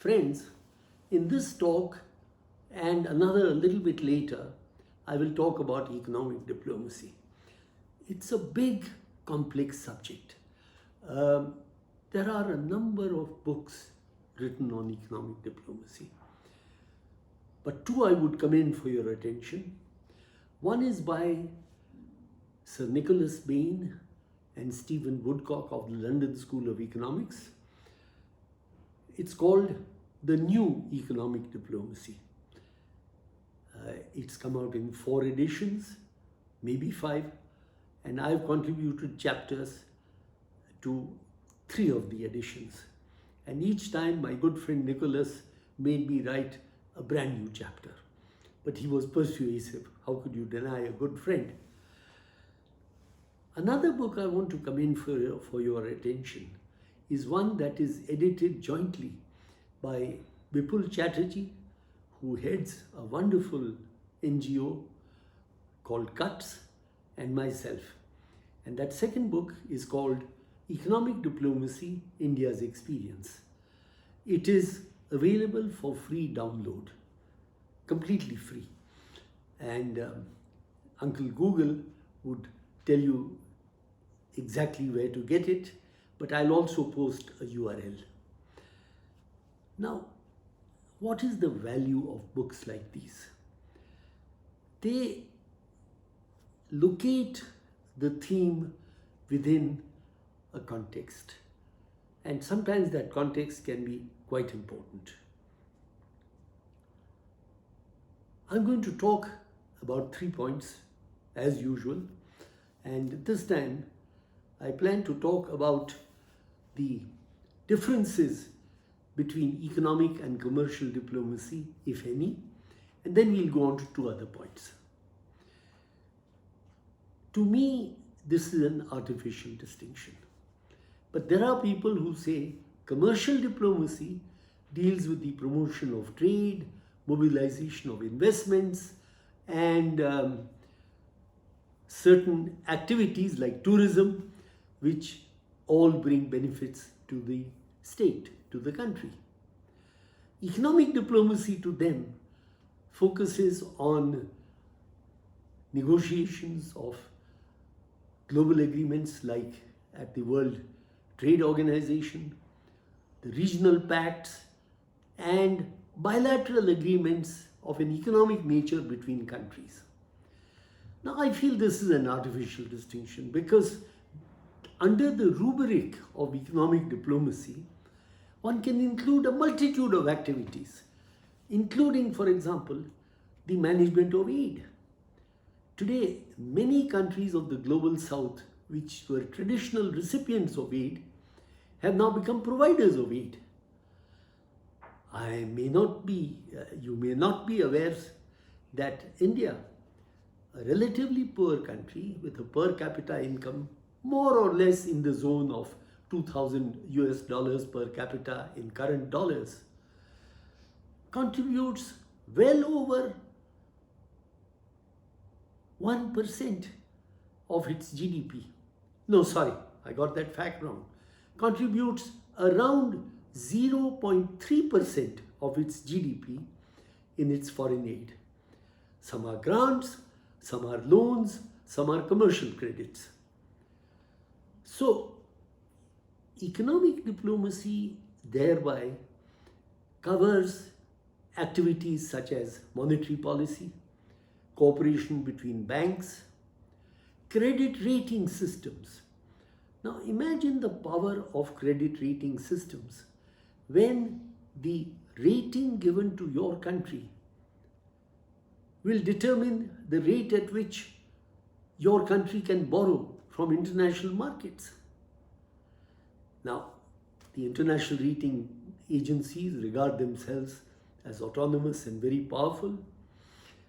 Friends, in this talk and another a little bit later, I will talk about economic diplomacy. It's a big, complex subject. There are a number of books written on economic diplomacy, but two I would commend for your attention. One is by Sir Nicholas Bain and Stephen Woodcock of the London School of Economics. It's called The New Economic Diplomacy. It's come out in 4 editions, maybe 5, and I've contributed chapters to 3 of the editions. And each time my good friend Nicholas made me write a brand new chapter. But he was persuasive. How could you deny a good friend? Another book I want to commend for your attention is one that is edited jointly by Vipul Chatterjee, who heads a wonderful NGO called CUTS, and myself. And that second book is called Economic Diplomacy, India's Experience. It is available for free download, completely free. And Uncle Google would tell you exactly where to get it, but I'll also post a URL. Now, what is the value of books like these? They locate the theme within a context, and sometimes that context can be quite important. I'm going to talk about 3 points as usual, and this time I plan to talk about the differences between economic and commercial diplomacy, if any, and then we'll go on to 2 other points. To me, this is an artificial distinction. But there are people who say commercial diplomacy deals with the promotion of trade, mobilization of investments, and certain activities like tourism, which all bring benefits to the state, to the country. Economic diplomacy to them focuses on negotiations of global agreements like at the World Trade Organization, the regional pacts, and bilateral agreements of an economic nature between countries. Now, I feel this is an artificial distinction because under the rubric of economic diplomacy, one can include a multitude of activities, including, for example, the management of aid. Today, many countries of the global south, which were traditional recipients of aid, have now become providers of aid. You may not be aware that India, a relatively poor country with a per capita income more or less in the zone of $2,000 per capita in current dollars, contributes well over 1% of its GDP. No, sorry, I got that fact wrong. Contributes around 0.3% of its GDP in its foreign aid. Some are grants, some are loans, some are commercial credits. So, economic diplomacy thereby covers activities such as monetary policy, cooperation between banks, credit rating systems. Now imagine the power of credit rating systems when the rating given to your country will determine the rate at which your country can borrow from international markets. Now, the international rating agencies regard themselves as autonomous and very powerful,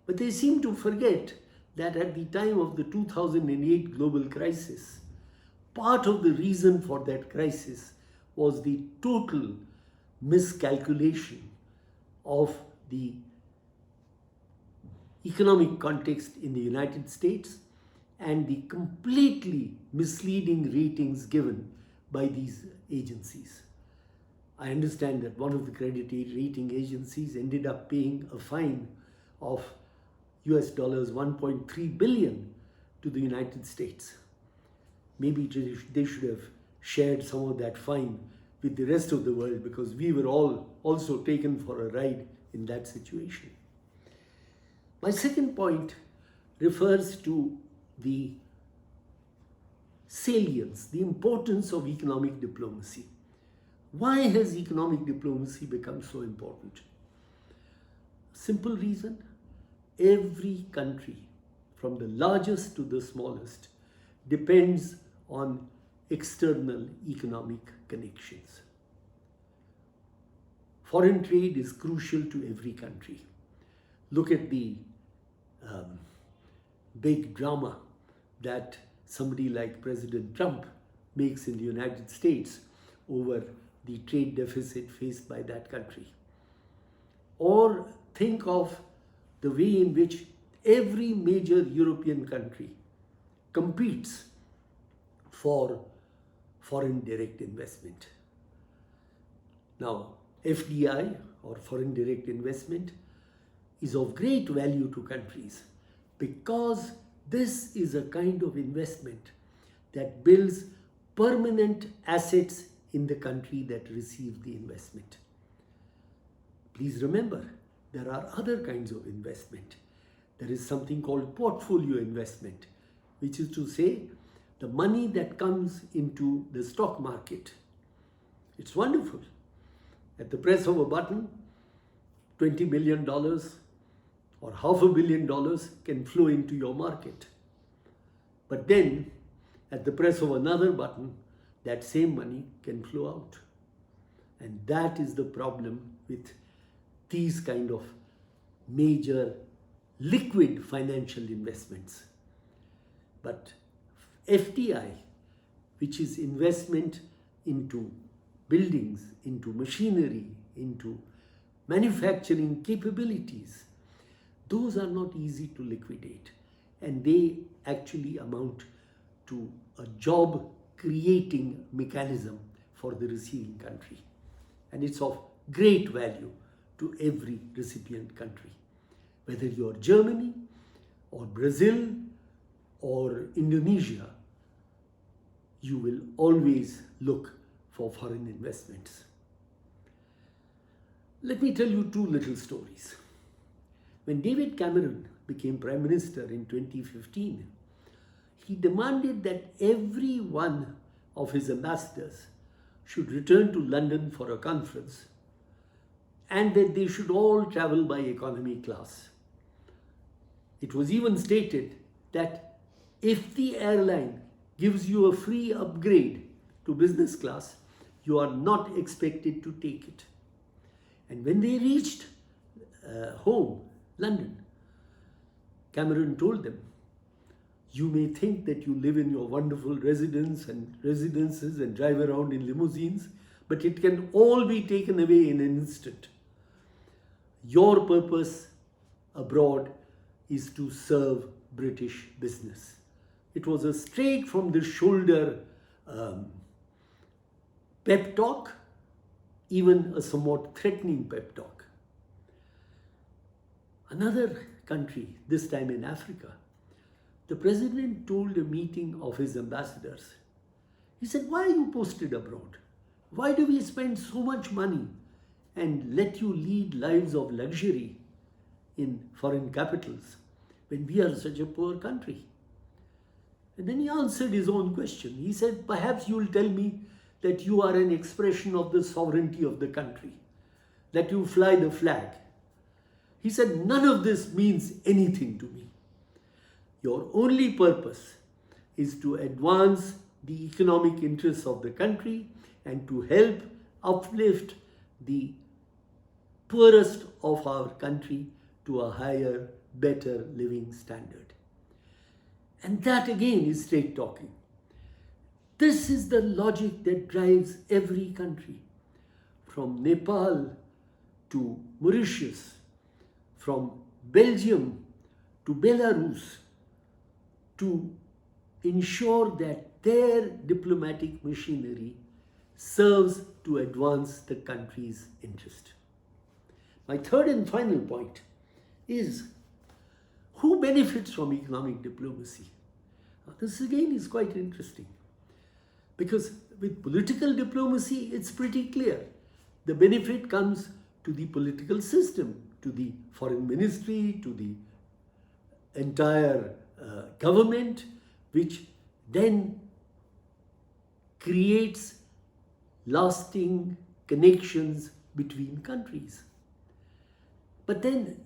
but they seem to forget that at the time of the 2008 global crisis, part of the reason for that crisis was the total miscalculation of the economic context in the United States and the completely misleading ratings given by these agencies. I understand that one of the credit rating agencies ended up paying a fine of US dollars 1.3 billion to the United States. Maybe they should have shared some of that fine with the rest of the world, because we were all also taken for a ride in that situation. My second point refers to the salience, the importance of economic diplomacy. Why has economic diplomacy become so important? Simple reason: every country, from the largest to the smallest, depends on external economic connections. Foreign trade is crucial to every country. Look at the big drama that somebody like President Trump makes in the United States over the trade deficit faced by that country. Or think of the way in which every major European country competes for foreign direct investment. Now, FDI, or foreign direct investment, is of great value to countries because this is a kind of investment that builds permanent assets in the country that receives the investment. Please remember, there are other kinds of investment. There is something called portfolio investment, which is to say, the money that comes into the stock market. It's wonderful. At the press of a button, $20 million or $500 million can flow into your market. But then, at the press of another button, that same money can flow out. And that is the problem with these kind of major liquid financial investments. But FDI, which is investment into buildings, into machinery, into manufacturing capabilities, those are not easy to liquidate, and they actually amount to a job creating mechanism for the receiving country, and it's of great value to every recipient country. Whether you're Germany or Brazil or Indonesia, you will always look for foreign investments. Let me tell you two little stories. When David Cameron became Prime Minister in 2015, he demanded that every one of his ambassadors should return to London for a conference and that they should all travel by economy class. It was even stated that if the airline gives you a free upgrade to business class, you are not expected to take it. And when they reached home, London, Cameron told them, "You may think that you live in your wonderful residences and drive around in limousines, but it can all be taken away in an instant. Your purpose abroad is to serve British business." It was a straight from the shoulder pep talk, even a somewhat threatening pep talk. Another country, this time in Africa, the president told a meeting of his ambassadors, he said, "Why are you posted abroad? Why do we spend so much money and let you lead lives of luxury in foreign capitals when we are such a poor country?" And then he answered his own question. He said, "Perhaps you will tell me that you are an expression of the sovereignty of the country, that you fly the flag." He said, "None of this means anything to me. Your only purpose is to advance the economic interests of the country and to help uplift the poorest of our country to a higher, better living standard." And that again is straight talking. This is the logic that drives every country, from Nepal to Mauritius, from Belgium to Belarus, to ensure that their diplomatic machinery serves to advance the country's interest. My third and final point is who benefits from economic diplomacy. Now, this again is quite interesting because with political diplomacy, it's pretty clear. The benefit comes to the political system, to the foreign ministry, to the entire government, which then creates lasting connections between countries. But then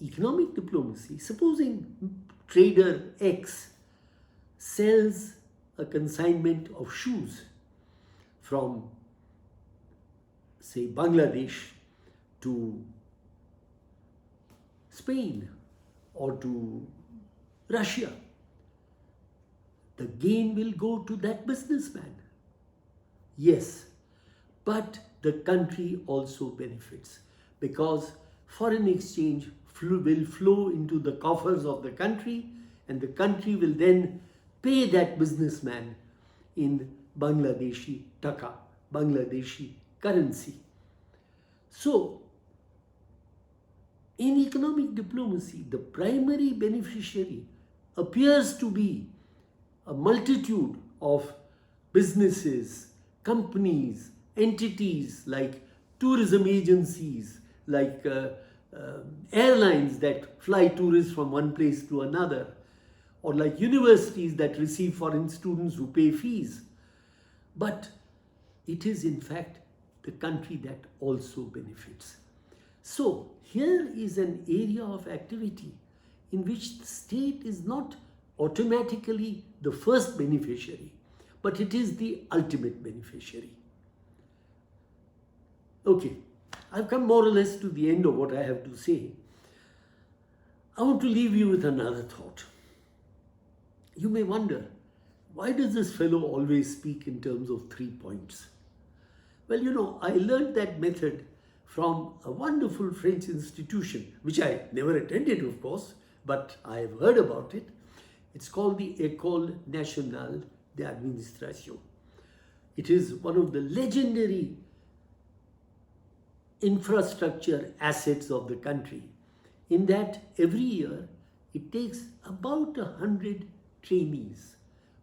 economic diplomacy, supposing trader X sells a consignment of shoes from, say, Bangladesh to Spain or to Russia, the gain will go to that businessman. Yes, but the country also benefits because foreign exchange will flow into the coffers of the country, and the country will then pay that businessman in Bangladeshi taka, Bangladeshi currency. So, in economic diplomacy, the primary beneficiary appears to be a multitude of businesses, companies, entities like tourism agencies, like airlines that fly tourists from one place to another, or like universities that receive foreign students who pay fees. But it is in fact the country that also benefits. So here is an area of activity in which the state is not automatically the first beneficiary, but it is the ultimate beneficiary. Okay, I've come more or less to the end of what I have to say. I want to leave you with another thought. You may wonder, why does this fellow always speak in terms of 3 points? Well, you know, I learned that method from a wonderful French institution, which I never attended, of course, but I have heard about it. It's called the École Nationale d'Administration. It is one of the legendary infrastructure assets of the country, in that every year it takes about 100 trainees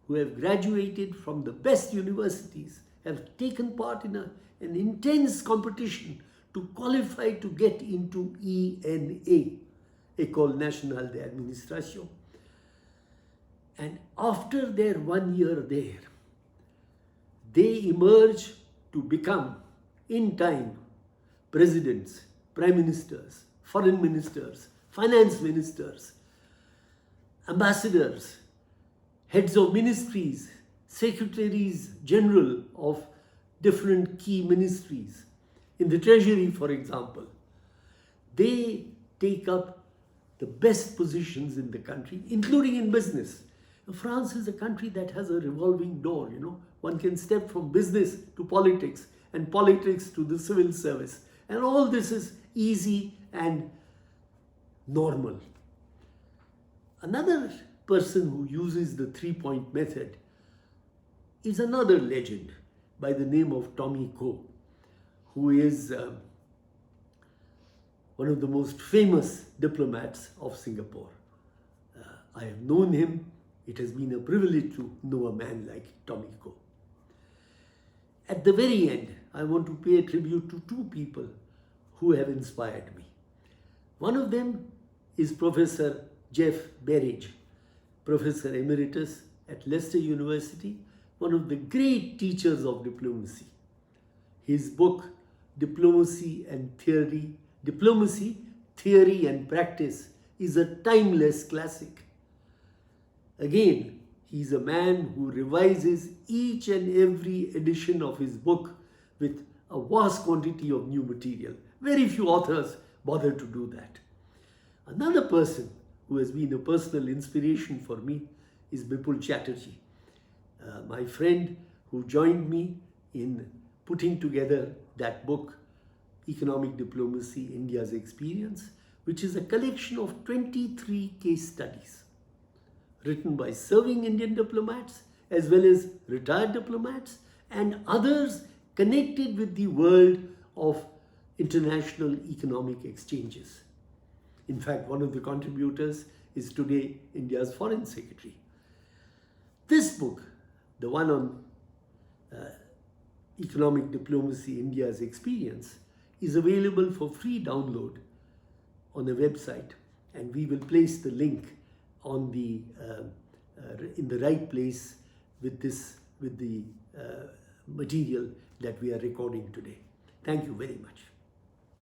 who have graduated from the best universities, have taken part in an intense competition to qualify to get into ENA, École Nationale d'Administration. And after their 1 year there, they emerge to become, in time, presidents, prime ministers, foreign ministers, finance ministers, ambassadors, heads of ministries, secretaries general of different key ministries. In the treasury, for example, they take up the best positions in the country, including in business. France is a country that has a revolving door, you know. One can step from business to politics and politics to the civil service. And all this is easy and normal. Another person who uses the 3-point method is another legend by the name of Tommy Coe, who is one of the most famous diplomats of Singapore. I have known him. It has been a privilege to know a man like Tommy Coe. At the very end, I want to pay a tribute to 2 people who have inspired me. One of them is Professor Jeff Berridge, Professor Emeritus at Leicester University, one of the great teachers of diplomacy. His book, Diplomacy, Theory and Practice, is a timeless classic. Again, he's a man who revises each and every edition of his book with a vast quantity of new material. Very few authors bother to do that. Another person who has been a personal inspiration for me is Bipul Chatterjee, my friend who joined me in putting together that book, Economic Diplomacy, India's Experience, which is a collection of 23 case studies written by serving Indian diplomats as well as retired diplomats, and others connected with the world of international economic exchanges. In fact, one of the contributors is today India's Foreign Secretary. This book, the one on economic diplomacy, India's experience, is available for free download on the website, and we will place the link on the in the right place with the material that we are recording today. Thank you very much.